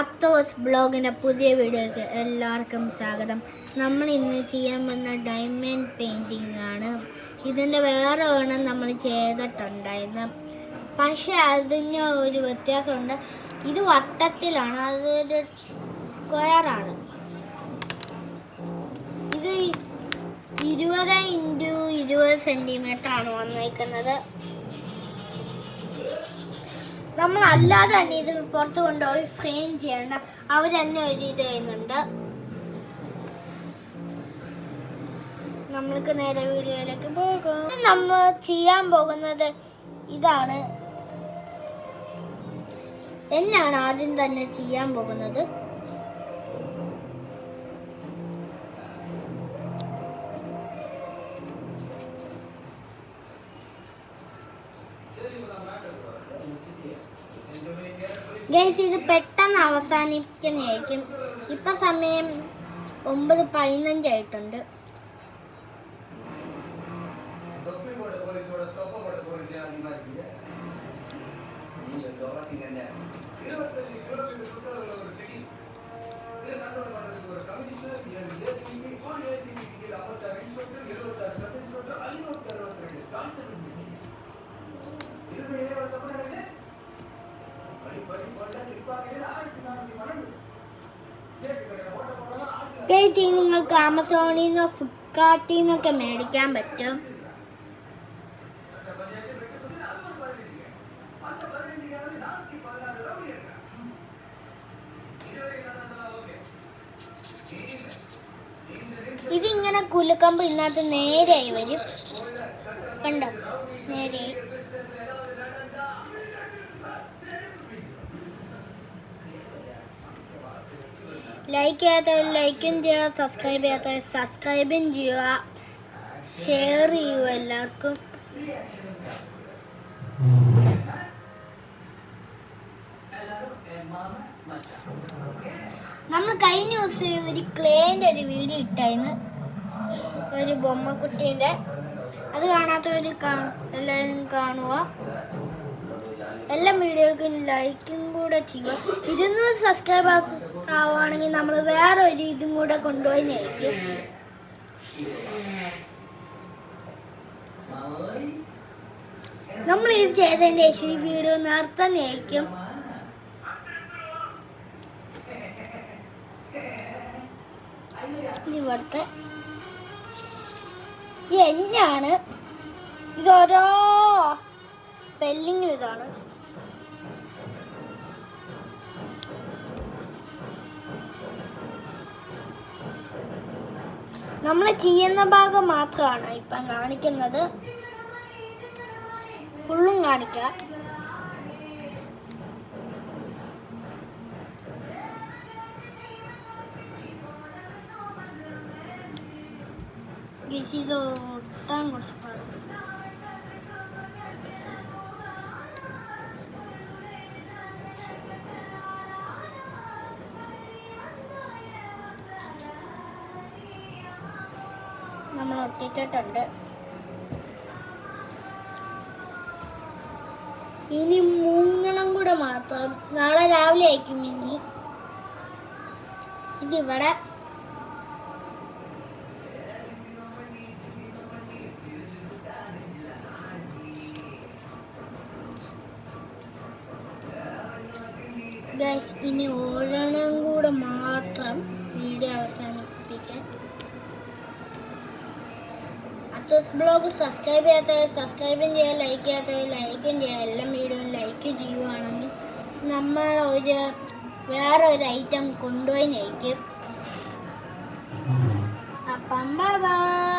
അത്തോസ് ബ്ലോഗിൻ്റെ പുതിയ വീഡിയോയ്ക്ക് എല്ലാവർക്കും സ്വാഗതം. നമ്മൾ ഇന്ന് ചെയ്യാൻ പോകുന്ന ഡയമണ്ട് പെയിൻറ്റിംഗ് ആണ്. ഇതിൻ്റെ വേറെ ഒരെണ്ണം നമ്മൾ ചെയ്തിട്ടുണ്ടായിരുന്നു, പക്ഷെ അതിന് ഒരു വ്യത്യാസമുണ്ട്. ഇത് വട്ടത്തിലാണ്, അതൊരു സ്ക്വയറാണ്. ഇത് 20x20 സെൻറ്റിമീറ്റർ ആണ് വന്നിരിക്കുന്നത്. നമ്മൾ അല്ലാതെ തന്നെ ഇത് പുറത്ത് കൊണ്ടുപോയി ഫ്രെയിം ചെയ്യണ്ട, അവർ തന്നെ ഒരു ഇത് ചെയ്യുന്നുണ്ട്. നമ്മൾക്ക് നേരെ വീഡിയോയിലേക്ക് പോകാം. നമ്മൾ ചെയ്യാൻ പോകുന്നത് ഇതാണ്. എന്നാണ് ആദ്യം തന്നെ ചെയ്യാൻ പോകുന്നത്. ഗൈസ്, ഇത് പെട്ടെന്ന് അവസാനിക്കുന്നതായിരിക്കും. ഇപ്പം സമയം 9:15 ആയിട്ടുണ്ട്. ഗൈസ്, നിങ്ങൾക്ക് ആമസോണിൽ നിന്നോ ഫ്ലിപ്കാർട്ടിൽ നിന്നൊക്കെ മേടിക്കാൻ പറ്റും. ഇതിങ്ങനെ കുലുക്കുമ്പോൾ ഇതിനകത്ത് നേരെയായി വരും. കണ്ടോ, നേരെയായി. ലൈക്ക് ചെയ്യാത്തവർ ലൈക്കും ചെയ്യുക, സബ്സ്ക്രൈബ് ചെയ്യാത്തവർ സബ്സ്ക്രൈബും ചെയ്യുക, ഷെയർ ചെയ്യുക എല്ലാവർക്കും. നമ്മൾ കഴിഞ്ഞ ദിവസം ഒരു ക്ലേൻ്റെ ഒരു വീഡിയോ ഇട്ടായിരുന്നു, ഒരു ബൊമ്മക്കുട്ടീൻ്റെ. അത് കാണാത്തവർ എല്ലാവരും കാണുക. എല്ലാ വീഡിയോക്കും ലൈക്കും കൂടെ ചെയ്യുക. 200 സബ്സ്ക്രൈബേഴ്സ് ആവുകയാണെങ്കിൽ നമ്മൾ വേറെ ഒരു ഇതും കൂടെ കൊണ്ടുപോയി നയിക്കും. നമ്മൾ ഇത് ചെയ്തതിൻ്റെ ശേഷം ഈ വീഡിയോ നിർത്തുന്നതായിരിക്കും. ഇവിടുത്തെ എന്നാണ് ഇതോരോ സ്പെല്ലിങ്ങും ഇതാണ്. നമ്മൾ ചെയ്യുന്ന ഭാഗം മാത്രമാണ് ഇപ്പം കാണിക്കുന്നത്, ഫുള്ളും കാണിക്കാം. ഇത് ഒട്ടാൻ കുറച്ച് പാടും. നമ്മൾ ഒട്ടിച്ചിട്ടുണ്ട്. ഇനി 3 കൂടെ മാത്രം, നാളെ രാവിലെ ആയിരിക്കും. ഇനി ഇതിവിടെ ഗൈസ്, ഇനി 1 കൂടെ മാത്രം വീഡിയോ അവസാനിപ്പിക്കാൻ. അത്തോസ് ബ്ലോഗ് സബ്സ്ക്രൈബ് ചെയ്യാത്തവർ സബ്സ്ക്രൈബും ചെയ്യുക, ലൈക്ക് ചെയ്യാത്തവർ ലൈക്കും ചെയ്യുക. എല്ലാ വീഡിയോയും ലൈക്ക് ചെയ്യുകയാണെങ്കിൽ നമ്മൾ വേറെ ഒരു ഐറ്റം കൊണ്ടുപോയി നയിക്കും. അപ്പം ബൈ.